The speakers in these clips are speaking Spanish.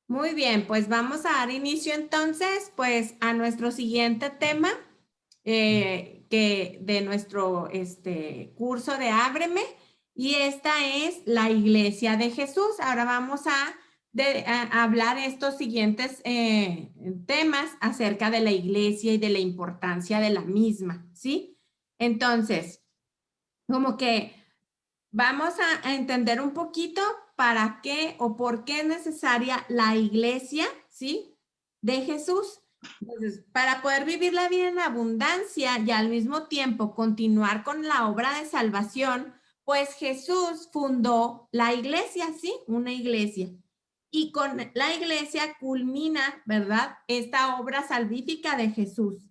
Muy bien, pues vamos a dar inicio entonces, pues a nuestro siguiente tema que de nuestro curso de Ábreme, y esta es la Iglesia de Jesús. Ahora vamos a hablar estos siguientes temas acerca de la Iglesia y de la importancia de la misma, ¿sí? Entonces, como que vamos a entender un poquito para qué o por qué es necesaria la iglesia, ¿sí? De Jesús. Entonces, para poder vivir la vida en abundancia y al mismo tiempo continuar con la obra de salvación, pues Jesús fundó la iglesia, ¿sí? Una iglesia. Y con la iglesia culmina, ¿verdad? Esta obra salvífica de Jesús.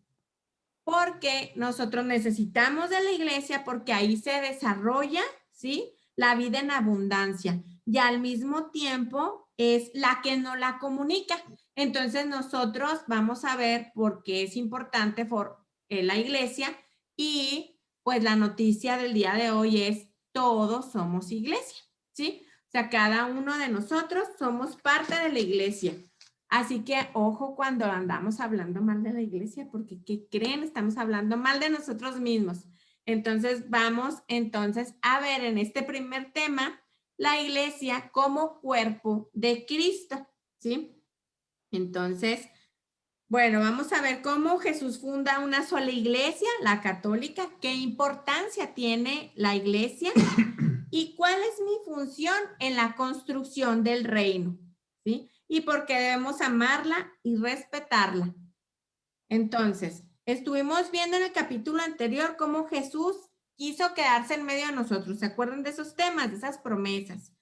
Porque nosotros necesitamos de la iglesia porque ahí se desarrolla, ¿sí? La vida en abundancia y al mismo tiempo es la que nos la comunica. Entonces nosotros vamos a ver por qué es importante la iglesia y pues la noticia del día de hoy es todos somos iglesia, ¿sí? O sea, cada uno de nosotros somos parte de la iglesia. Así que ojo cuando andamos hablando mal de la iglesia, porque ¿qué creen? Estamos hablando mal de nosotros mismos. Entonces vamos entonces a ver en este primer tema la iglesia como cuerpo de Cristo, ¿sí? Entonces, bueno, vamos a ver cómo Jesús funda una sola iglesia, la católica, qué importancia tiene la iglesia y cuál es mi función en la construcción del reino, ¿sí? Y por qué debemos amarla y respetarla. Entonces, estuvimos viendo en el capítulo anterior cómo Jesús quiso quedarse en medio de nosotros. ¿Se acuerdan de esos temas, de esas promesas?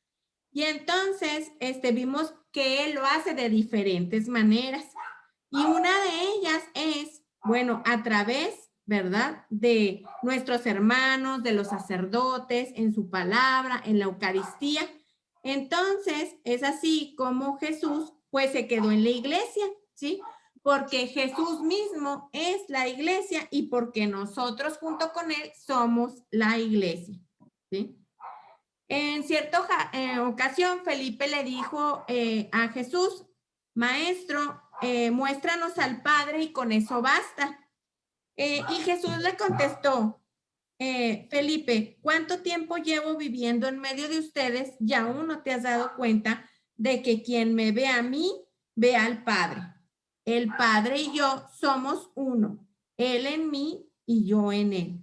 Y entonces, vimos que Él lo hace de diferentes maneras. Y una de ellas es, bueno, a través, ¿verdad? De nuestros hermanos, de los sacerdotes, en su palabra, en la Eucaristía. Entonces, es así como Jesús, pues, se quedó en la iglesia, ¿sí? Porque Jesús mismo es la iglesia y porque nosotros junto con Él somos la iglesia, ¿sí? En cierta ocasión, Felipe le dijo a Jesús, Maestro, muéstranos al Padre y con eso basta. Y Jesús le contestó, Felipe, ¿cuánto tiempo llevo viviendo en medio de ustedes y aún no te has dado cuenta de que quien me ve a mí, ve al Padre? El Padre y yo somos uno, Él en mí y yo en Él.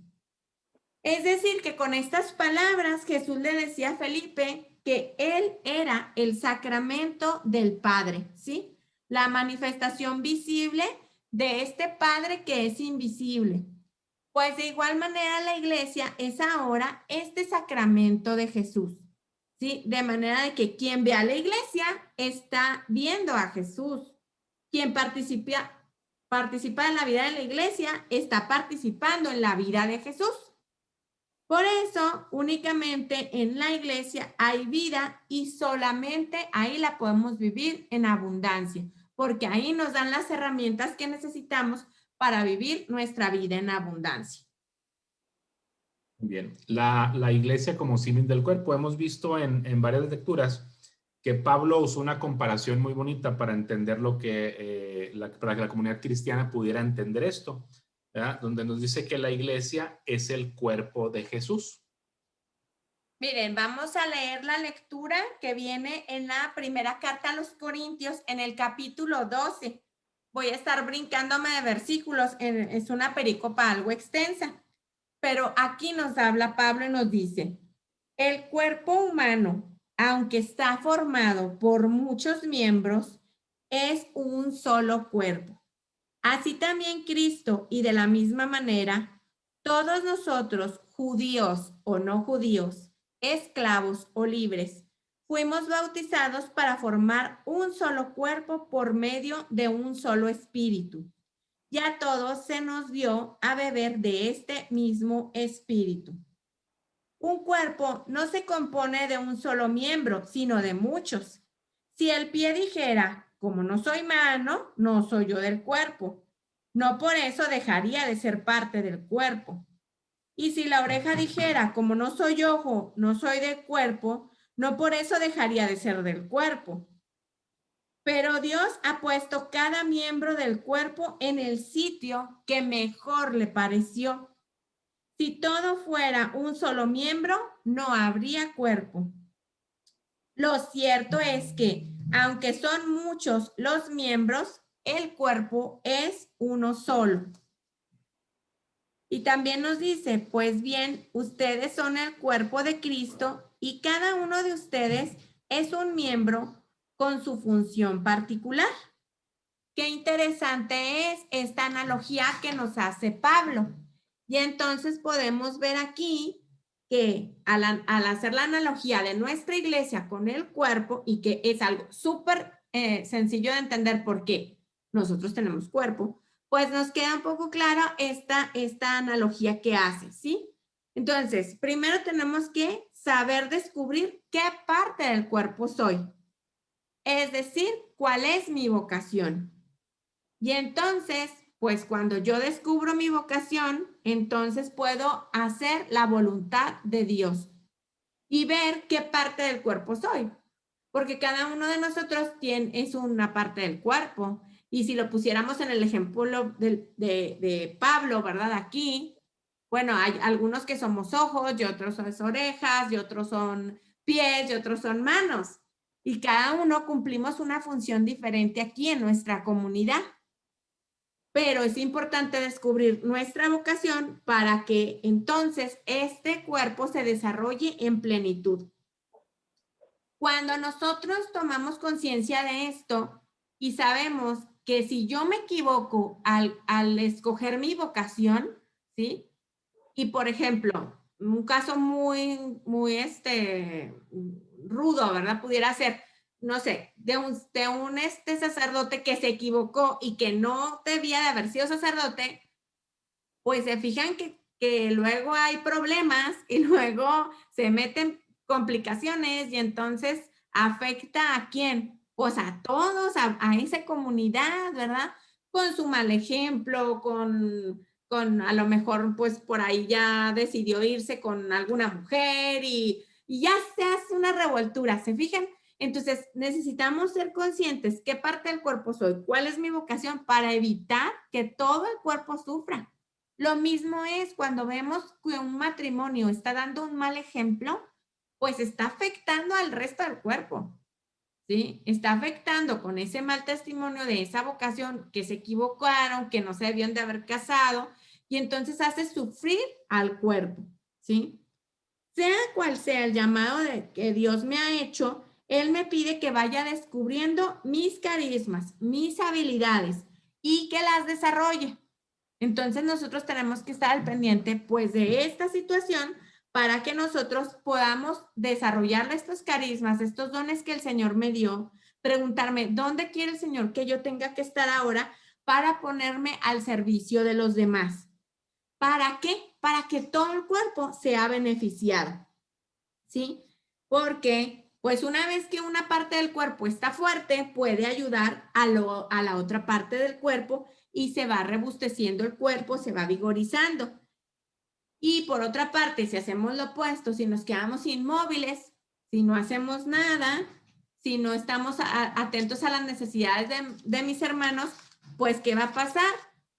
Es decir, que con estas palabras Jesús le decía a Felipe que él era el sacramento del Padre, ¿sí? La manifestación visible de este Padre que es invisible. Pues de igual manera la iglesia es ahora este sacramento de Jesús, ¿sí? De manera de que quien ve a la iglesia está viendo a Jesús. Quien participa en la vida de la iglesia está participando en la vida de Jesús. Por eso, únicamente en la iglesia hay vida y solamente ahí la podemos vivir en abundancia, porque ahí nos dan las herramientas que necesitamos para vivir nuestra vida en abundancia. Bien, la iglesia como símil del cuerpo. Hemos visto en varias lecturas que Pablo usó una comparación muy bonita para entender lo que, para que la comunidad cristiana pudiera entender esto, ¿verdad? Donde nos dice que la iglesia es el cuerpo de Jesús. Miren, vamos a leer la lectura que viene en la primera carta a los Corintios en el capítulo 12. Voy a estar brincándome de versículos, es una pericopa algo extensa, pero aquí nos habla Pablo y nos dice, el cuerpo humano, aunque está formado por muchos miembros, es un solo cuerpo. Así también Cristo, y de la misma manera, todos nosotros, judíos o no judíos, esclavos o libres, fuimos bautizados para formar un solo cuerpo por medio de un solo espíritu. Y a todos se nos dio a beber de este mismo espíritu. Un cuerpo no se compone de un solo miembro, sino de muchos. Si el pie dijera, como no soy mano, no soy yo del cuerpo, no por eso dejaría de ser parte del cuerpo. Y si la oreja dijera, como no soy ojo, no soy del cuerpo, no por eso dejaría de ser del cuerpo. Pero Dios ha puesto cada miembro del cuerpo en el sitio que mejor le pareció. Si todo fuera un solo miembro, no habría cuerpo. Lo cierto es que, aunque son muchos los miembros, el cuerpo es uno solo. Y también nos dice, pues bien, ustedes son el cuerpo de Cristo y cada uno de ustedes es un miembro con su función particular. Qué interesante es esta analogía que nos hace Pablo. Y entonces podemos ver aquí que al hacer la analogía de nuestra iglesia con el cuerpo, y que es algo súper sencillo de entender porque nosotros tenemos cuerpo, pues nos queda un poco claro esta analogía que hace, ¿sí? Entonces, primero tenemos que saber descubrir qué parte del cuerpo soy. Es decir, cuál es mi vocación. Y entonces, pues cuando yo descubro mi vocación, entonces puedo hacer la voluntad de Dios y ver qué parte del cuerpo soy. Porque cada uno de nosotros es una parte del cuerpo. Y si lo pusiéramos en el ejemplo de Pablo, ¿verdad? Aquí, bueno, hay algunos que somos ojos, y otros son orejas, y otros son pies, y otros son manos. Y cada uno cumplimos una función diferente aquí en nuestra comunidad. Pero es importante descubrir nuestra vocación para que entonces este cuerpo se desarrolle en plenitud. Cuando nosotros tomamos conciencia de esto y sabemos que si yo me equivoco al escoger mi vocación, ¿sí? Y por ejemplo, un caso muy rudo, ¿verdad? Pudiera ser, no sé, de un sacerdote que se equivocó y que no debía de haber sido sacerdote, pues se fijan que luego hay problemas y luego se meten complicaciones y entonces afecta ¿a quién? Pues a todos, a esa comunidad, ¿verdad? Con su mal ejemplo, con a lo mejor pues por ahí ya decidió irse con alguna mujer y ya se hace una revoltura, ¿se fijan? Entonces necesitamos ser conscientes qué parte del cuerpo soy, cuál es mi vocación para evitar que todo el cuerpo sufra. Lo mismo es cuando vemos que un matrimonio está dando un mal ejemplo, pues está afectando al resto del cuerpo, ¿sí? Está afectando con ese mal testimonio de esa vocación que se equivocaron, que no se debían de haber casado, y entonces hace sufrir al cuerpo, ¿sí? Sea cual sea el llamado de que Dios me ha hecho, Él me pide que vaya descubriendo mis carismas, mis habilidades y que las desarrolle. Entonces nosotros tenemos que estar al pendiente pues de esta situación para que nosotros podamos desarrollar estos carismas, estos dones que el Señor me dio, preguntarme, ¿dónde quiere el Señor que yo tenga que estar ahora para ponerme al servicio de los demás? ¿Para qué? Para que todo el cuerpo sea beneficiado, ¿sí? Porque pues una vez que una parte del cuerpo está fuerte, puede ayudar a la otra parte del cuerpo y se va rebusteciendo el cuerpo, se va vigorizando. Y por otra parte, si hacemos lo opuesto, si nos quedamos inmóviles, si no hacemos nada, si no estamos atentos a las necesidades de mis hermanos, pues ¿qué va a pasar?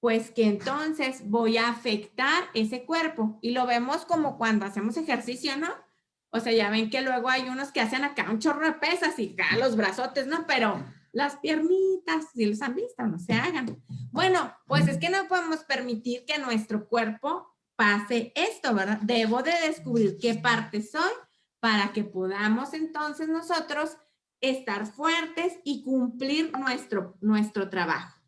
Pues que entonces voy a afectar ese cuerpo. Y lo vemos como cuando hacemos ejercicio, ¿no? O sea, ya ven que luego hay unos que hacen acá un chorro de pesas y acá los brazotes, ¿no? Pero las piernitas, si los han visto, no se hagan. Bueno, pues es que no podemos permitir que nuestro cuerpo pase esto, ¿verdad? Debo de descubrir qué parte soy para que podamos entonces nosotros estar fuertes y cumplir nuestro trabajo.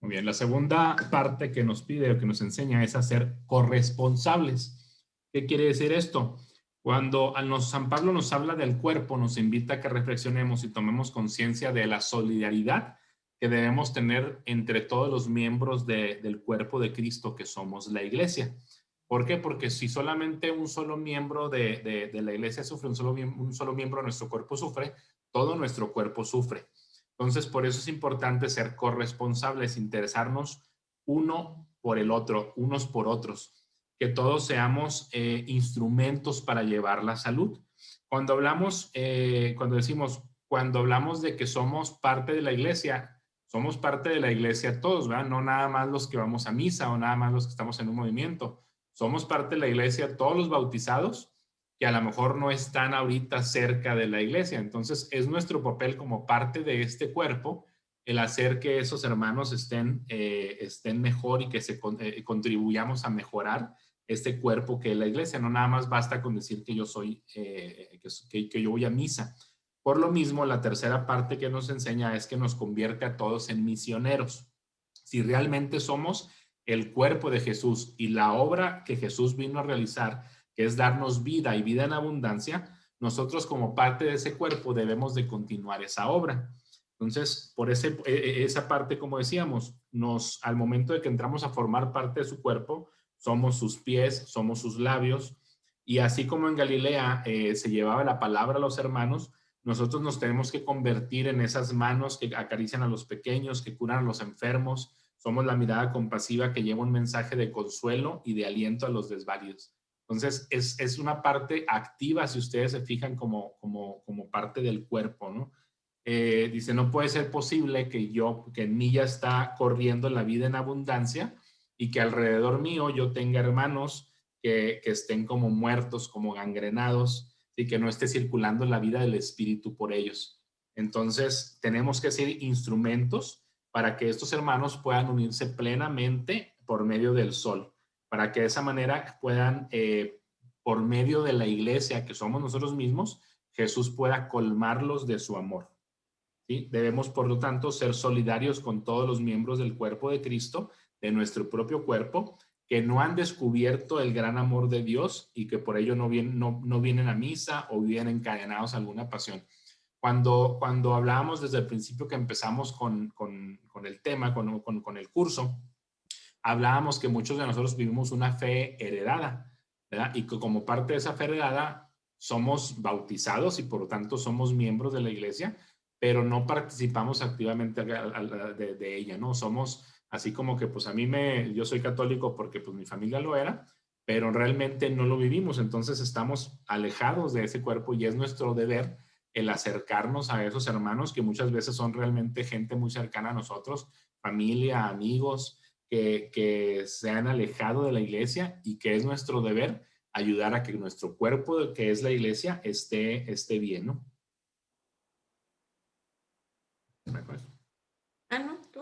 Muy bien, la segunda parte que nos pide o que nos enseña es a ser corresponsables. ¿Qué quiere decir esto? Cuando San Pablo nos habla del cuerpo, nos invita a que reflexionemos y tomemos conciencia de la solidaridad que debemos tener entre todos los miembros del cuerpo de Cristo que somos la iglesia. ¿Por qué? Porque si solamente un solo miembro de la iglesia sufre, un solo miembro de nuestro cuerpo sufre, todo nuestro cuerpo sufre. Entonces, por eso es importante ser corresponsables, interesarnos uno por el otro, unos por otros, que todos seamos instrumentos para llevar la salud. Cuando hablamos, cuando decimos cuando hablamos de que somos parte de la iglesia, somos parte de la iglesia todos, ¿verdad? No nada más los que vamos a misa o nada más los que estamos en un movimiento. Somos parte de la iglesia todos los bautizados que a lo mejor no están ahorita cerca de la iglesia. Entonces, es nuestro papel como parte de este cuerpo el hacer que esos hermanos estén mejor y que contribuyamos a mejorar este cuerpo que es la iglesia. No nada más basta con decir que yo soy, que yo voy a misa. Por lo mismo, la tercera parte que nos enseña es que nos convierte a todos en misioneros. Si realmente somos el cuerpo de Jesús y la obra que Jesús vino a realizar, que es darnos vida y vida en abundancia, nosotros como parte de ese cuerpo debemos de continuar esa obra. Entonces, por esa parte, como decíamos, al momento de que entramos a formar parte de su cuerpo, somos sus pies, somos sus labios, y así como en Galilea se llevaba la palabra a los hermanos, nosotros nos tenemos que convertir en esas manos que acarician a los pequeños, que curan a los enfermos. Somos la mirada compasiva que lleva un mensaje de consuelo y de aliento a los desvalidos. Entonces, es una parte activa, si ustedes se fijan, como parte del cuerpo, ¿no? Dice, no puede ser posible que en mí ya está corriendo la vida en abundancia y que alrededor mío yo tenga hermanos que estén como muertos, como gangrenados, y que no esté circulando la vida del espíritu por ellos. Entonces, tenemos que ser instrumentos para que estos hermanos puedan unirse plenamente por medio del sol, para que de esa manera puedan, por medio de la iglesia que somos nosotros mismos, Jesús pueda colmarlos de su amor. ¿Sí? Debemos, por lo tanto, ser solidarios con todos los miembros del cuerpo de Cristo, de nuestro propio cuerpo, que no han descubierto el gran amor de Dios y que por ello no vienen a misa o vienen encadenados a alguna pasión. Cuando hablábamos desde el principio que empezamos con el tema, con el curso, hablábamos que muchos de nosotros vivimos una fe heredada, ¿verdad? Y que como parte de esa fe heredada somos bautizados y por lo tanto somos miembros de la iglesia, pero no participamos activamente de ella, ¿no? Somos así como que pues yo soy católico porque pues mi familia lo era, pero realmente no lo vivimos, entonces estamos alejados de ese cuerpo y es nuestro deber el acercarnos a esos hermanos que muchas veces son realmente gente muy cercana a nosotros, familia, amigos, que se han alejado de la iglesia y que es nuestro deber ayudar a que nuestro cuerpo, que es la iglesia, esté bien, ¿no? No, tú.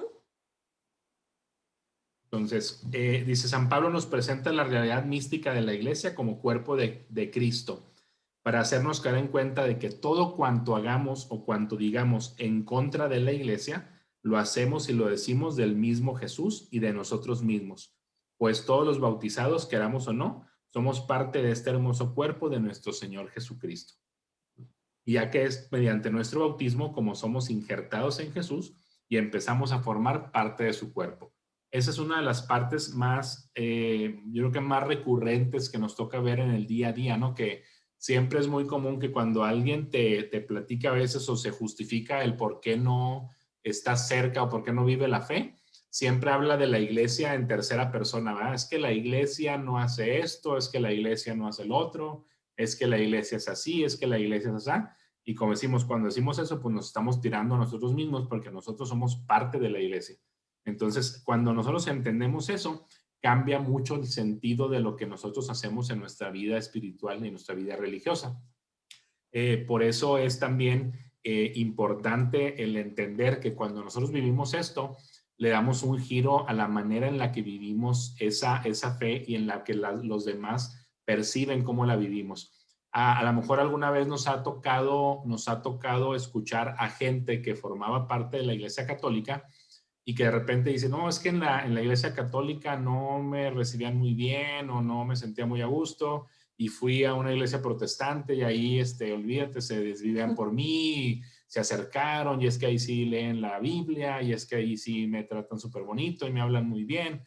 Entonces, dice, San Pablo nos presenta la realidad mística de la iglesia como cuerpo de Cristo, para hacernos caer en cuenta de que todo cuanto hagamos o cuanto digamos en contra de la iglesia, lo hacemos y lo decimos del mismo Jesús y de nosotros mismos, pues todos los bautizados, queramos o no, somos parte de este hermoso cuerpo de nuestro Señor Jesucristo. Y ya que es mediante nuestro bautismo como somos injertados en Jesús y empezamos a formar parte de su cuerpo. Esa es una de las partes más, yo creo que más recurrentes que nos toca ver en el día a día, ¿no? Que siempre es muy común que cuando alguien te platica a veces o se justifica el por qué no está cerca o por qué no vive la fe, siempre habla de la iglesia en tercera persona, ¿verdad? Es que la iglesia no hace esto, es que la iglesia no hace el otro, es que la iglesia es así, es que la iglesia es así. Y como decimos, cuando decimos eso, pues nos estamos tirando a nosotros mismos porque nosotros somos parte de la iglesia. Entonces, cuando nosotros entendemos eso, cambia mucho el sentido de lo que nosotros hacemos en nuestra vida espiritual y en nuestra vida religiosa. Por eso es también importante el entender que cuando nosotros vivimos esto, le damos un giro a la manera en la que vivimos esa fe y en la que los demás perciben cómo la vivimos. A lo mejor alguna vez nos ha tocado escuchar a gente que formaba parte de la Iglesia Católica y que de repente dice, no, es que en la Iglesia Católica no me recibían muy bien o no me sentía muy a gusto y fui a una iglesia protestante y ahí, olvídate, se desvivían por mí, se acercaron y es que ahí sí leen la Biblia y es que ahí sí me tratan súper bonito y me hablan muy bien.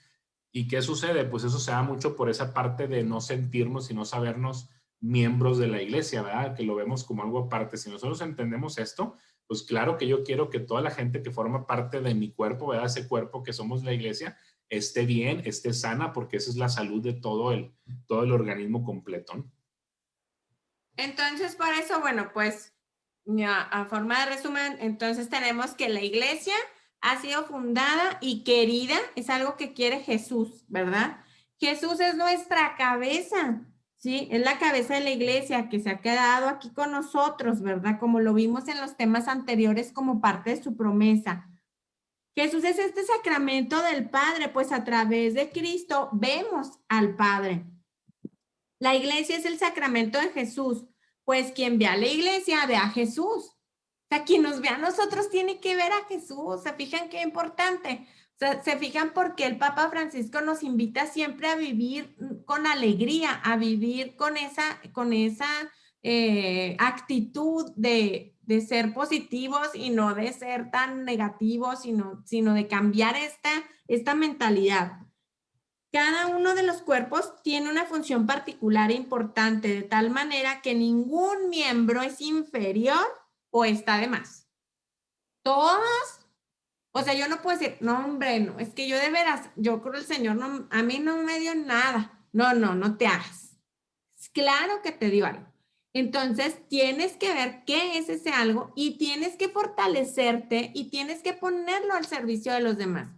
¿Y qué sucede? Pues eso se da mucho por esa parte de no sentirnos y no sabernos miembros de la iglesia, ¿verdad? Que lo vemos como algo aparte. Si nosotros entendemos esto, pues claro que yo quiero que toda la gente que forma parte de mi cuerpo, ¿verdad? Ese cuerpo que somos la iglesia, esté bien, esté sana, porque esa es la salud de todo el organismo completo, ¿no? Entonces, por eso, bueno, pues ya, a forma de resumen, entonces tenemos que la iglesia ha sido fundada y querida, es algo que quiere Jesús, ¿verdad? Jesús es nuestra cabeza, ¿sí? Es la cabeza de la iglesia que se ha quedado aquí con nosotros, ¿verdad? Como lo vimos en los temas anteriores como parte de su promesa. Jesús es este sacramento del Padre, pues a través de Cristo vemos al Padre. La iglesia es el sacramento de Jesús, pues quien ve a la iglesia ve a Jesús. O sea, quien nos ve a nosotros tiene que ver a Jesús. ¿Se fijan qué importante? O sea, se fijan porque el Papa Francisco nos invita siempre a vivir con alegría, a vivir con esa actitud de ser positivos y no de ser tan negativos, sino de cambiar esta mentalidad. Cada uno de los cuerpos tiene una función particular e importante, de tal manera que ningún miembro es inferior o está de más. Todos, o sea, yo no puedo decir, no, hombre, no, es que yo de veras, yo creo el Señor, no, a mí no me dio nada. No te hagas. Claro que te dio algo. Entonces, tienes que ver qué es ese algo y tienes que fortalecerte y tienes que ponerlo al servicio de los demás.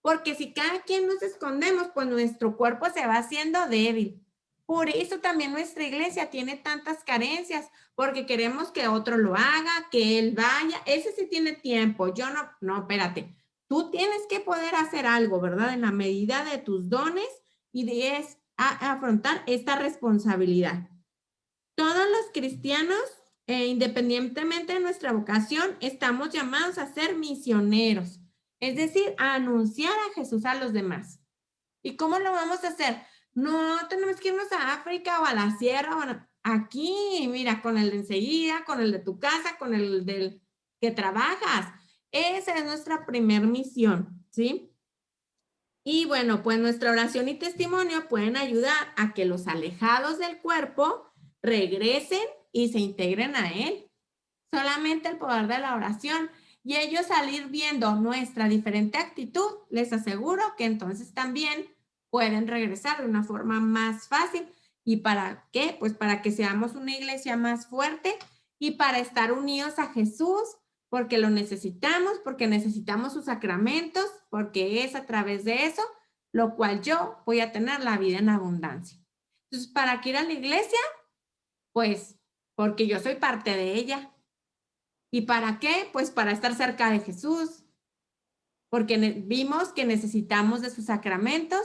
Porque si cada quien nos escondemos, pues nuestro cuerpo se va haciendo débil. Por eso también nuestra iglesia tiene tantas carencias, porque queremos que otro lo haga, que él vaya. Ese sí tiene tiempo. Yo no, espérate. Tú tienes que poder hacer algo, ¿verdad? En la medida de tus dones y de afrontar esta responsabilidad. Todos los cristianos, independientemente de nuestra vocación, estamos llamados a ser misioneros. Es decir, a anunciar a Jesús a los demás. ¿Y cómo lo vamos a hacer? No tenemos que irnos a África o a la sierra. Bueno, aquí, mira, con el de enseguida, con el de tu casa, con el del que trabajas. Esa es nuestra primer misión, ¿sí? Y bueno, pues nuestra oración y testimonio pueden ayudar a que los alejados del cuerpo regresen y se integren a él. Solamente el poder de la oración y ellos salir viendo nuestra diferente actitud, les aseguro que entonces también pueden regresar de una forma más fácil. ¿Y para qué? Pues para que seamos una iglesia más fuerte y para estar unidos a Jesús, porque lo necesitamos, porque necesitamos sus sacramentos, porque es a través de eso lo cual yo voy a tener la vida en abundancia. Entonces, ¿para qué ir a la iglesia? Pues porque yo soy parte de ella. ¿Y para qué? Pues para estar cerca de Jesús, porque vimos que necesitamos de sus sacramentos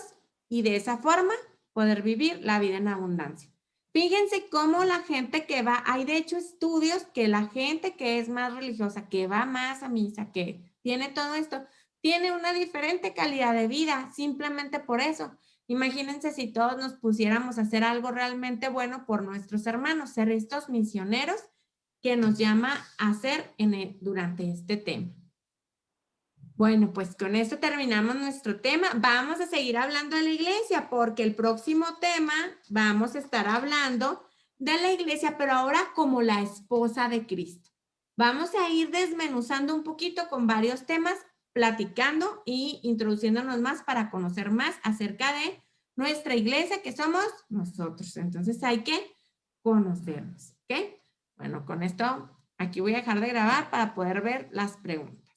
y de esa forma poder vivir la vida en abundancia. Fíjense cómo la gente que va, hay de hecho estudios que la gente que es más religiosa, que va más a misa, que tiene todo esto, tiene una diferente calidad de vida, simplemente por eso. Imagínense si todos nos pusiéramos a hacer algo realmente bueno por nuestros hermanos, ser estos misioneros que nos llama a hacer durante este tema. Bueno, pues con esto terminamos nuestro tema. Vamos a seguir hablando de la iglesia porque el próximo tema vamos a estar hablando de la iglesia, pero ahora como la esposa de Cristo. Vamos a ir desmenuzando un poquito con varios temas, platicando y introduciéndonos más para conocer más acerca de nuestra iglesia que somos nosotros. Entonces hay que conocernos, ¿ok? Bueno, con esto aquí voy a dejar de grabar para poder ver las preguntas.